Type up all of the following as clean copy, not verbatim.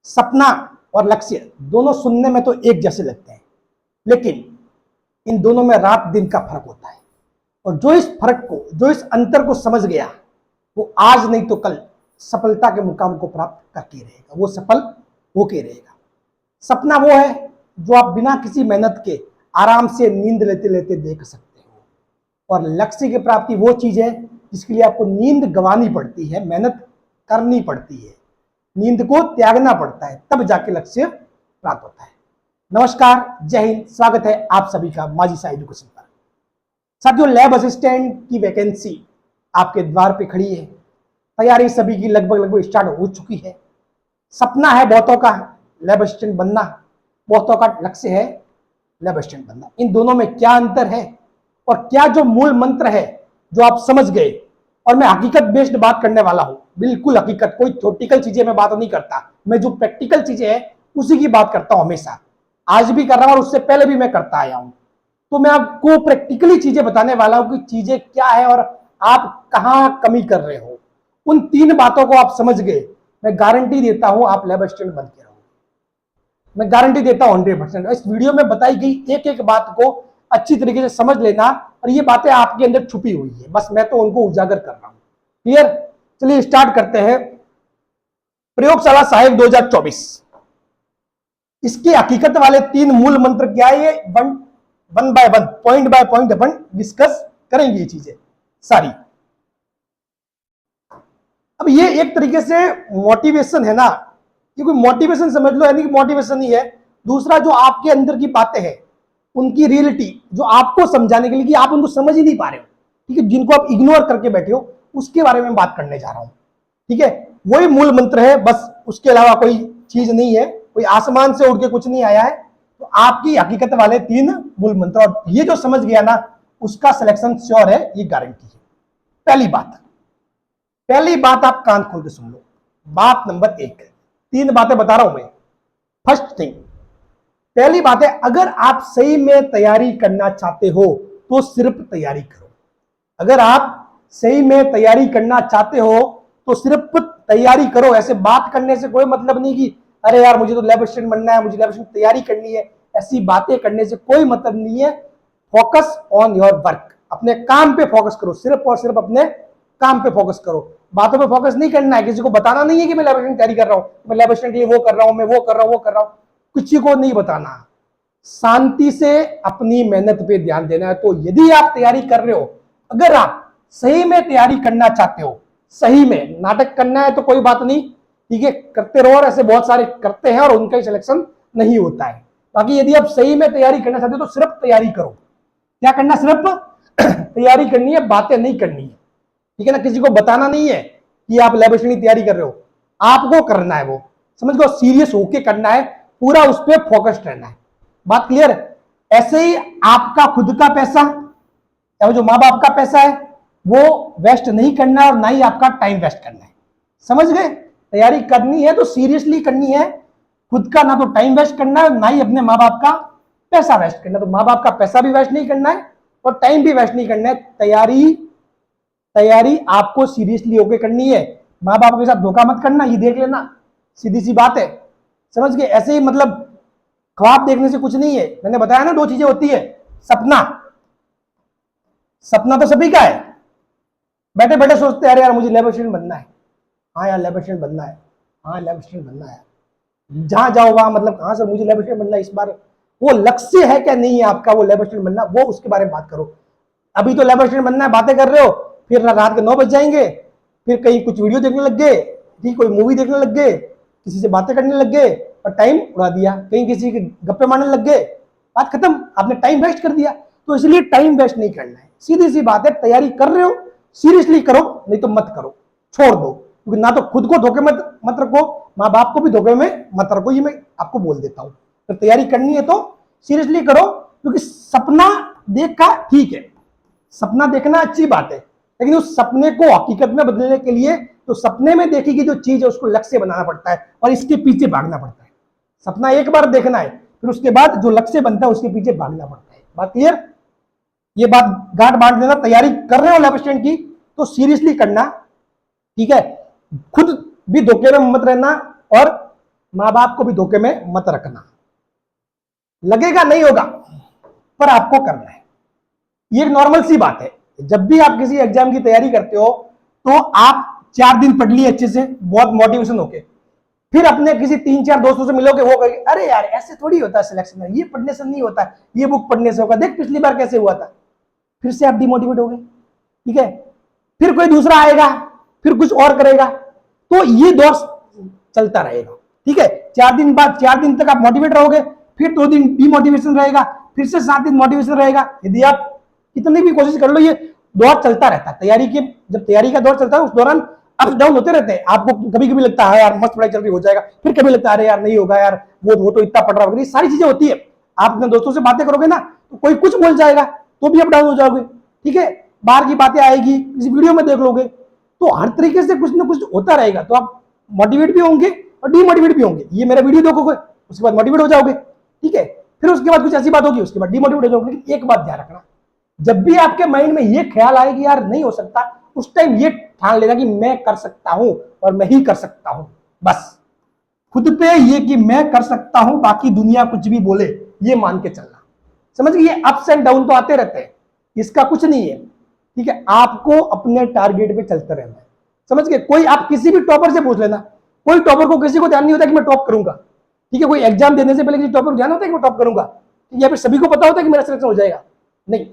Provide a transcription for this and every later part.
सपना और लक्ष्य दोनों सुनने में तो एक जैसे लगते हैं, लेकिन इन दोनों में रात दिन का फर्क होता है। और जो इस फर्क को, जो इस अंतर को समझ गया, वो आज नहीं तो कल सफलता के मुकाम को प्राप्त करके रहेगा, वो सफल होके रहेगा। सपना वो है जो आप बिना किसी मेहनत के आराम से नींद लेते लेते देख सकते हो, और लक्ष्य की प्राप्ति वो चीज है जिसके लिए आपको नींद गंवानी पड़ती है, मेहनत करनी पड़ती है, नींद को त्यागना पड़ता है, तब जाके लक्ष्य प्राप्त होता है। नमस्कार, जय हिंद, स्वागत है आप सभी का माझी सा एजुकेशन पर। साथियों, लैब असिस्टेंट की वैकेंसी आपके द्वार पे खड़ी है। तैयारी सभी की लगभग स्टार्ट हो चुकी है। सपना है बहुतों का लैब असिस्टेंट बनना, बहुतों का लक्ष्य है लैब असिस्टेंट बनना। इन दोनों में क्या अंतर है और क्या जो मूल मंत्र है जो आप समझ गए, और मैं हकीकत बेस्ड बात करने वाला हूं, बिल्कुल हकीकत, कोई थ्योरेटिकल चीजें मैं बात नहीं करता, मैं जो प्रैक्टिकल चीजें हैं उसी की बात करता हूं हमेशा, आज भी कर रहा हूं और उससे पहले भी मैं करता आया हूं। तो मैं आपको प्रैक्टिकली चीजें बताने वाला हूं कि चीजें क्या है और आप कहां कमी कर रहे हो। उन 3 बातों को आप समझ गए, मैं गारंटी देता हूं आप लैब असिस्टेंट बन के रहोगे। मैं गारंटी देता हूं 100%। इस वीडियो में बताई गई एक एक बात को अच्छी तरीके से समझ लेना, और ये बातें आपके अंदर छुपी हुई है, बस मैं तो उनको उजागर कर रहा हूं। क्लियर? चलिए स्टार्ट करते हैं। प्रयोगशाला सहायक 2024, इसके हकीकत वाले 3 मूल मंत्र क्या है, ये one by one, point by point upon discuss करेंगे ये चीजें सारी। अब ये एक तरीके से मोटिवेशन है ना, ये कोई मोटिवेशन समझ लो, यानी कि मोटिवेशन ही है। दूसरा, जो आपके अंदर की बातें हैं उनकी रियलिटी जो आपको समझाने के लिए, कि आप उनको समझ ही नहीं पा रहे हो, ठीक है, जिनको आप इग्नोर करके बैठे हो, उसके बारे में बात करने जा रहा हूं। ठीक है, वही मूल मंत्र है, बस उसके अलावा कोई चीज नहीं है, कोई आसमान से उड़ के कुछ नहीं आया है। तो आपकी हकीकत वाले 3 मूल मंत्र, और ये जो समझ गया ना उसका सिलेक्शन श्योर है, ये गारंटी है। पहली बात आप कान खोल के सुन लो। बात नंबर 1, 3 बातें बता रहा हूं मैं। फर्स्ट थिंग, पहली बात है, अगर आप सही में तैयारी करना चाहते हो तो सिर्फ तैयारी करो। अगर आप सही में तैयारी करना चाहते हो तो सिर्फ तैयारी करो। ऐसे बात करने से कोई मतलब नहीं कि अरे यार मुझे तो लैब असिस्टेंट बनना है, मुझे लैब असिस्टेंट तैयारी करनी है, ऐसी बातें करने से कोई मतलब नहीं है। फोकस ऑन योर वर्क, अपने काम पे फोकस करो, सिर्फ और सिर्फ अपने काम पे फोकस करो। बातों पे फोकस नहीं करना है, किसी को बताना नहीं है कि मैं लैब असिस्टेंट तैयारी कर रहा हूं, मैं लैब असिस्टेंट के लिए वो कर रहा हूं, मैं वो कर रहा हूं, वो कर रहा हूं, किसी को नहीं बताना। शांति से अपनी मेहनत पे ध्यान देना है। तो यदि आप तैयारी कर रहे हो, अगर आप सही में तैयारी करना चाहते हो, सही में नाटक करना है तो कोई बात नहीं, ठीक है, करते रहो, और ऐसे बहुत सारे करते हैं और उनका सिलेक्शन नहीं होता है। बाकी यदि आप सही में तैयारी करना चाहते हो तो सिर्फ तैयारी करो। क्या करना? सिर्फ तैयारी करनी है, बातें नहीं करनी है, ठीक है ना। किसी को बताना नहीं है कि आप लैब असिस्टेंट की तैयारी कर रहे हो, आपको करना है, वो समझ लो, सीरियस होके करना है, पूरा उस पर फोकस्ड रहना है। बात क्लियर है? ऐसे ही आपका खुद का पैसा या जो माँ बाप का पैसा है वो वेस्ट नहीं करना है, और ना ही आपका टाइम वेस्ट करना है। समझ गए? तैयारी करनी है तो सीरियसली करनी है, खुद का ना तो टाइम वेस्ट करना है, ना ही अपने माँ बाप का पैसा वेस्ट करना है। तो माँ बाप का पैसा भी वेस्ट नहीं करना है और टाइम भी वेस्ट नहीं करना है। तैयारी आपको सीरियसली होकर करनी है, माँ बाप के साथ धोखा मत करना, ये देख लेना, सीधी सी बात है। समझ गए? ऐसे ही मतलब ख्वाब देखने से कुछ नहीं है। मैंने बताया ना 2 चीजें होती है। सपना तो सभी का है, बैठे बैठे सोचते हैं अरे यार मुझे लैब असिस्टेंट बनना है, हाँ यार लैब असिस्टेंट बनना है, हाँ लैब असिस्टेंट बनना है, जहां जाओ वहां मतलब कहां सर मुझे लैब असिस्टेंट बनना है। इस बार वो लक्ष्य है क्या नहीं है आपका, वो लैब असिस्टेंट बनना, वो उसके बारे में बात करो। अभी तो लैब असिस्टेंट बनना है, बातें कर रहे हो, फिर रात के 9 बज जाएंगे, फिर कहीं कुछ वीडियो देखने लग गए, ठीक, कोई मूवी देखने लग गए, किसी से बातें करने लग गए और टाइम उड़ा दिया, कहीं किसी के गप्पे मारने लग गए, बात खत्म, आपने टाइम वेस्ट कर दिया। तो इसलिए टाइम वेस्ट नहीं करना है, सीधी सी बात है। तैयारी कर रहे हो सीरियसली करो, नहीं तो मत करो, छोड़ दो। क्योंकि ना तो खुद को धोखे मत रखो, माँ बाप को भी धोखे में मत रखो, ये मैं आपको बोल देता हूँ। तो तैयारी करनी है तो सीरियसली करो, क्योंकि सपना देखा ठीक है, सपना देखना अच्छी बात है, लेकिन उस सपने को हकीकत में बदलने के लिए तो सपने में देखी गई जो चीज है उसको लक्ष्य बनाना पड़ता है और इसके पीछे भागना पड़ता है। सपना एक बार देखना है, फिर उसके बाद जो लक्ष्य बनता है उसके पीछे भागना पड़ता है। बात क्लियर? ये बात गांठ बांध देना। तैयारी कर रहे हो लैब असिस्टेंट की तो सीरियसली करना, ठीक है, खुद भी धोखे में मत रहना और माँ बाप को भी धोखे में मत रखना। लगेगा नहीं होगा, पर आपको करना है। ये एक नॉर्मल सी बात है। जब भी आप किसी एग्जाम की तैयारी करते हो तो आप 4 दिन पढ़ लिए अच्छे से, बहुत मोटिवेशन होके, फिर अपने किसी 3-4 दोस्तों से मिलोगे, वो कहेंगे अरे यार ऐसे थोड़ी होता है सिलेक्शन में, ये पढ़ने से नहीं होता, ये बुक पढ़ने से होगा, देख पिछली बार कैसे हुआ था। फिर से आप डिमोटिवेट हो गए, ठीक है। फिर कोई दूसरा आएगा, फिर कुछ और करेगा, तो ये दौर चलता रहेगा, ठीक है। 4 दिन बाद, 4 दिन तक आप मोटिवेट रहोगे, फिर 2 दिन डिमोटिवेशन रहेगा, फिर से 7 दिन मोटिवेशन रहेगा। यदि आप कितनी भी कोशिश कर लो, ये दौर चलता रहता है। तैयारी के, जब तैयारी का दौर चलता है उस दौरान अप डाउन होते रहते हैं। आपको कभी कभी लगता है यार मस्त पढ़ाई चल रही, हो जाएगा, फिर कभी लगता है अरे यार नहीं होगा यार, वो तो इतना पढ़ रहा होगा। ये सारी चीजें होती है। आप अपने दोस्तों से बातें करोगे ना, तो कोई कुछ बोल जाएगा तो भी अप डाउन हो जाओगे, ठीक है। बाहर की बातें आएगी, किसी वीडियो में देख लोगे, तो हर तरीके से कुछ ना कुछ होता रहेगा। तो आप मोटिवेट भी होंगे और डिमोटिवेट भी होंगे। ये मेरा वीडियो देखोगे, उसके बाद मोटिवेट हो जाओगे, ठीक है। फिर उसके बाद कुछ ऐसी बात होगी, उसके बाद डिमोटिवेट हो जाओगे। लेकिन एक बात ध्यान रखना, जब भी आपके माइंड में ये ख्याल आए कि यार नहीं हो सकता, उस टाइम ये ठान लेना कि मैं कर सकता हूं और मैं ही कर सकता हूं। बस खुद पे ये कि मैं कर सकता हूं, बाकी दुनिया कुछ भी बोले, ये मान के चलना। समझ गए, ये अप्स एंड डाउन तो आते रहते हैं, इसका कुछ नहीं है, ठीक है। आपको अपने टारगेट पे चलते रहना है, समझ गए। कोई आप किसी भी टॉपर से पूछ लेना, कोई टॉपर को, किसी को ध्यान नहीं होता कि मैं टॉप करूंगा, ठीक है। कोई एग्जाम देने से पहले किसी टॉपर को ध्यान होता है कि मैं टॉप करूंगा, या फिर सभी को पता होता है कि मेरा सिलेक्शन हो जाएगा? नहीं,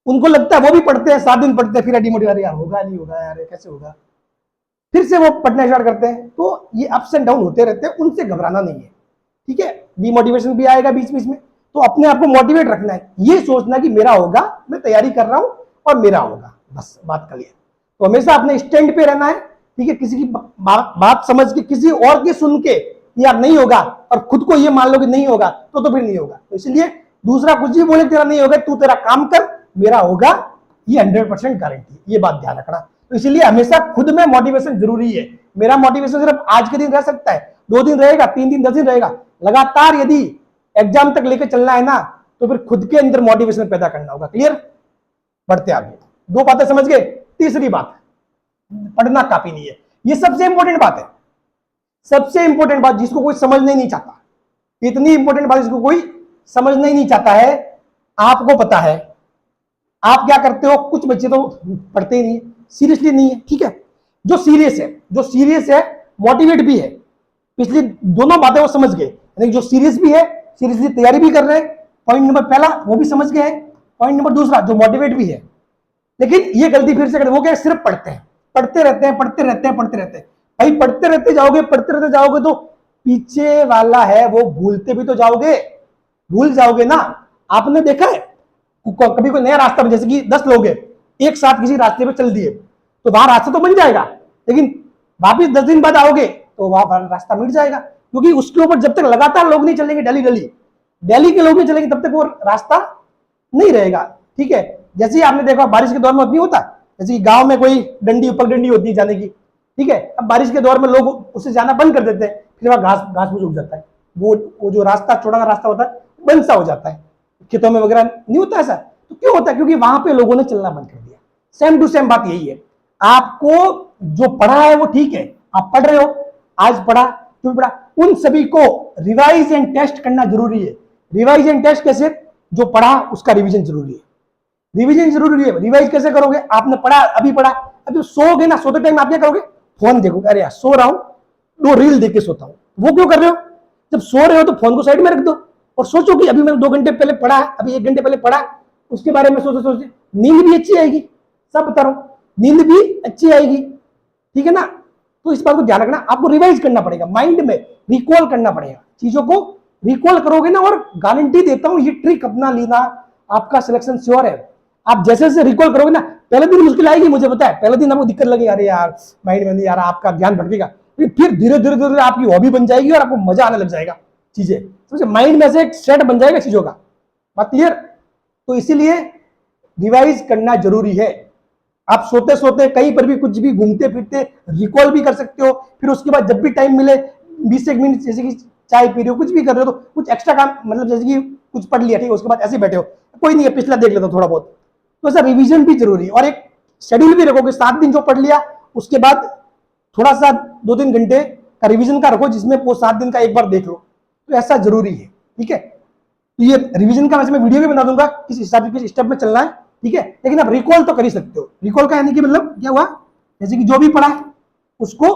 उनको लगता है, वो भी पढ़ते हैं, 7 दिन पढ़ते हैं, फिर डिमोटिवेट, यार होगा नहीं होगा, यार कैसे होगा, फिर से वो पढ़ना स्टार्ट करते हैं। तो ये अप्स एंड डाउन होते रहते हैं, उनसे घबराना नहीं है, ठीक है। डिमोटिवेशन भी आएगा बीच बीच में, तो अपने आप को मोटिवेट रखना है, ये सोचना कि मेरा होगा, मैं तैयारी कर रहा हूं और मेरा होगा, बस बात क्लियर। तो हमेशा अपने स्टैंड पे रहना है, ठीक है। किसी की बात समझ के, किसी और की सुन के यार नहीं होगा, और खुद को ये मान लो कि नहीं होगा, तो फिर नहीं होगा। तो इसलिए दूसरा कुछ भी बोले तेरा नहीं होगा, तू तेरा काम कर, मेरा होगा, ये 100% गारंटी, ये बात ध्यान रखना। तो इसलिए हमेशा खुद में मोटिवेशन जरूरी है। मेरा मोटिवेशन सिर्फ आज के दिन रह सकता है, 2 दिन रहेगा, 3 दिन, 10 दिन रहेगा, लगातार यदि एग्जाम तक लेकर चलना है ना, तो फिर खुद के अंदर मोटिवेशन पैदा करना होगा। क्लियर? बढ़ते आगे। 2 बातें समझ गए। तीसरी बात, पढ़ना काफी नहीं है, ये सबसे इंपॉर्टेंट बात है। सबसे इंपॉर्टेंट बात जिसको कोई समझना ही नहीं चाहता, इतनी इंपॉर्टेंट बात जिसको कोई समझना ही नहीं चाहता है। आपको पता है आप क्या करते हो, कुछ बच्चे तो पढ़ते ही नहीं, सीरियसली नहीं है, ठीक है। जो सीरियस है, मोटिवेट भी है, पिछली दोनों बातें वो समझ गए, यानी जो सीरियस भी है, सीरियसली तैयारी भी कर रहे हैं, पॉइंट नंबर पहला वो भी समझ गए हैं। पॉइंट नंबर दूसरा, जो मोटिवेट भी है, लेकिन ये गलती फिर से करते, वो क्या, सिर्फ पढ़ते हैं, पढ़ते रहते हैं, पढ़ते रहते हैं, पढ़ते रहते हैं। भाई पढ़ते रहते जाओगे तो पीछे वाला है वो भूलते भी तो जाओगे, भूल जाओगे ना। आपने देखा है कभी कोई नया रास्ता, जैसे कि 10 लोग हैं एक साथ किसी रास्ते पे चल दिए, तो वहां रास्ता तो बन जाएगा, लेकिन वापिस 10 दिन बाद आओगे तो वहां रास्ता मिट जाएगा, क्योंकि उसके ऊपर जब तक लगातार लोग नहीं चलेंगे, दिल्ली के लोग नहीं चलेंगे, तब तक वो रास्ता नहीं रहेगा, ठीक है। जैसे ही आपने देखा बारिश के दौर में नहीं होता, जैसे कि गांव में कोई डंडी पगडंडी होती है जाने की, ठीक है। अब बारिश के दौर में लोग उससे जाना बंद कर देते हैं, फिर वहां घास फूस उग जाता है, वो जो रास्ता, छोटा रास्ता होता है, बंद सा हो जाता है, खेतों में वगैरह नहीं होता ऐसा। तो क्यों होता है? क्योंकि वहां पे लोगों ने चलना बंद कर दिया। सेम टू सेम बात यही है, आपको जो पढ़ा है वो ठीक है, आप पढ़ रहे हो, आज पढ़ा, क्यों पढ़ा, उन सभी को रिवाइज एंड टेस्ट करना जरूरी है। रिवाइज एंड टेस्ट कैसे? जो पढ़ा उसका रिवीजन जरूरी है, रिवीजन जरूरी है। रिवाइज कैसे करोगे? आपने पढ़ा, अभी पढ़ा, अभी सोओगे ना, सोते टाइम आप क्या करोगे? फोन देखोगे, अरे यार सो रहा हूं, 2 रील देख के सोता हूं। वो क्यों कर रहे हो? जब सो रहे हो तो फोन को साइड में रख दो और सोचो कि अभी मैंने 2 घंटे पहले पढ़ा, अभी 1 घंटे पहले पढ़ा, उसके बारे में सोचते सोचते नींद भी अच्छी आएगी। सब बता रहा हूं, नींद भी अच्छी आएगी, ठीक है ना। तो इस बात को ध्यान रखना, आपको रिवाइज करना पड़ेगा, माइंड में रिकॉल करना पड़ेगा, चीजों को रिकॉल करोगे ना, और गारंटी देता हूं ये ट्रिक अपना लेना, आपका सिलेक्शन श्योर है। आप जैसे जैसे रिकॉल करोगे ना, पहले दिन मुश्किल आएगी, मुझे पता है, पहले दिन आपको दिक्कत लगेगी, अरे यार माइंड में नहीं यार, आपका ध्यान भटकेगा, फिर धीरे धीरे आपकी हॉबी बन जाएगी और आपको मजा आने लग जाएगा चीजें, समझे, माइंड में से एक सेट बन जाएगा चीजों का। बात क्लियर? तो इसीलिए रिवाइज करना जरूरी है। आप सोते सोते कहीं पर भी कुछ भी घूमते फिरते रिकॉल भी कर सकते हो, फिर उसके बाद जब भी टाइम मिले 20 मिनट, जैसे कि चाय पी रहे हो, कुछ भी कर रहे हो, तो कुछ एक्स्ट्रा काम, मतलब जैसे कि कुछ पढ़ लिया, ठीक है, उसके बाद ऐसे बैठे हो, कोई नहीं है पिछला देख लेता थोड़ा बहुत, तो ऐसा रिवीजन भी जरूरी है। और एक शेड्यूल भी रखोगे, 7 दिन जो पढ़ लिया उसके बाद थोड़ा सा 2-3 घंटे का रिवीजन का रखो, जिसमें वो 7 दिन का एक बार देख लो, तो ऐसा जरूरी है। ठीक है, तो ये रिवीजन का वैसे मैं वीडियो भी बना दूंगा किस हिसाब किस स्टेप में चलना है। ठीक है, लेकिन आप रिकॉल तो कर ही सकते हो। रिकॉल का यानी कि मतलब क्या हुआ, जैसे कि जो भी पढ़ा है उसको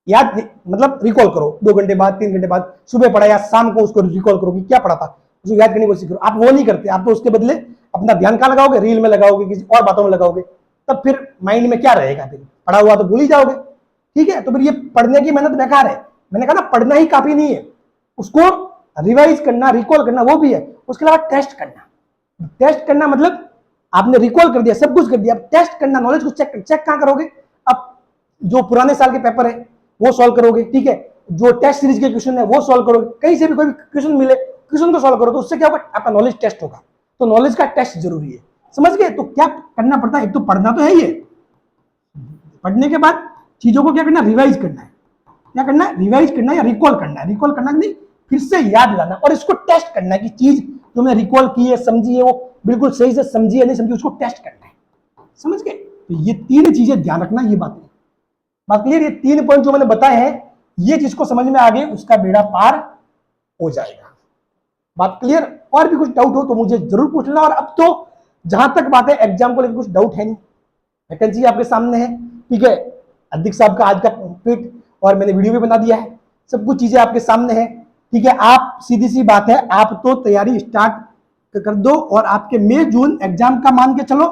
याद, मतलब रिकॉल करो 2 घंटे बाद, 3 घंटे बाद, सुबह पढ़ा या शाम को उसको रिकॉल करो कि क्या पढ़ा था, उसको याद करने की कोशिश करो। आप वो नहीं करते, आप तो उसके बदले अपना ध्यान कहाँ लगाओगे, रील में लगाओगे, किसी और बातों में लगाओगे, तब फिर माइंड में क्या रहेगा, फिर पढ़ा हुआ तो भूल ही जाओगे। ठीक है, तो फिर ये पढ़ने की मेहनत बेकार है। मैंने कहा ना, पढ़ना ही काफी नहीं है, उसको रिवाइज करना, रिकॉल करना वो भी है, उसके अलावा टेस्ट करना। टेस्ट करना मतलब आपने रिकॉल कर दिया, सब कुछ कर दिया, अब टेस्ट करना, नॉलेज को चेक कहां करोगे, अब जो पुराने साल के पेपर है वो सॉल्व करोगे। ठीक है, जो टेस्ट सीरीज के क्वेश्चन है वो सॉल्व करोगे, कहीं से भी कोई क्वेश्चन मिले, क्वेश्चन को सॉल्व करो, तो उससे क्या होगा, आपका नॉलेज टेस्ट होगा। तो नॉलेज का टेस्ट जरूरी है, समझ गए। तो क्या करना पड़ता है, एक तो पढ़ना तो है ही है, पढ़ने के बाद चीजों को क्या करना, रिवाइज करना है। क्या करना है, रिवाइज करना है या रिकॉल करना है। रिकॉल करना नहीं, फिर से याद लाना, और इसको टेस्ट करना है कि चीज जो मैंने रिकॉल की है, समझी है, वो बिल्कुल सही से समझी है नहीं समझी, उसको टेस्ट करना है। समझ गए। तो ये 3 चीजें ध्यान रखना, ये बात क्लियर। ये 3 पॉइंट जो मैंने बताए हैं, ये जिसको समझ में आ गए उसका बेड़ा पार हो जाएगा। बात क्लियर। और भी कुछ डाउट हो तो मुझे जरूर पूछना। और अब तो जहां तक बात है एग्जाम को लेकर कुछ डाउट है नहीं, वैकेंसी आपके सामने है। ठीक है, अध्यक्ष साहब का आज का कंप्लीट, और मैंने वीडियो भी बना दिया है, सब कुछ चीजें आपके सामने है। ठीक है, आप सीधी सी बात है, आप तो तैयारी स्टार्ट कर दो, और आपके मई जून एग्जाम का मान के चलो।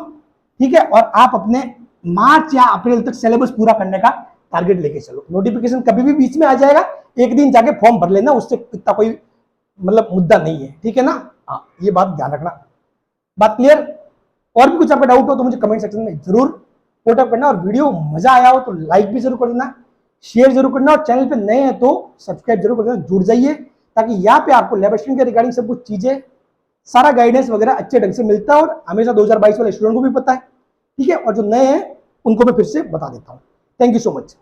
ठीक है, और आप अपने मार्च या अप्रैल तक सिलेबस पूरा करने का टारगेट लेके चलो। नोटिफिकेशन कभी भी बीच में आ जाएगा, एक दिन जाके फॉर्म भर लेना, उससे इतना कोई मतलब मुद्दा नहीं है। ठीक है ना, हाँ, ये बात ध्यान रखना। बात क्लियर। और भी कुछ आपका डाउट हो तो मुझे कमेंट सेक्शन में जरूर पोट अप करना, और वीडियो मजा आया हो तो लाइक भी जरूर कर देना, शेयर जरूर करना, और चैनल पे नए हैं तो सब्सक्राइब जरूर कर देना, जुड़ जाइए, ताकि यहाँ पे आपको लैब असिस्टेंट के रिगार्डिंग सब कुछ चीजें, सारा गाइडेंस वगैरह अच्छे ढंग से मिलता है, और हमेशा 2022 वाले स्टूडेंट को भी पता है। ठीक है, और जो नए हैं उनको मैं फिर से बता देता हूँ। Thank you so much.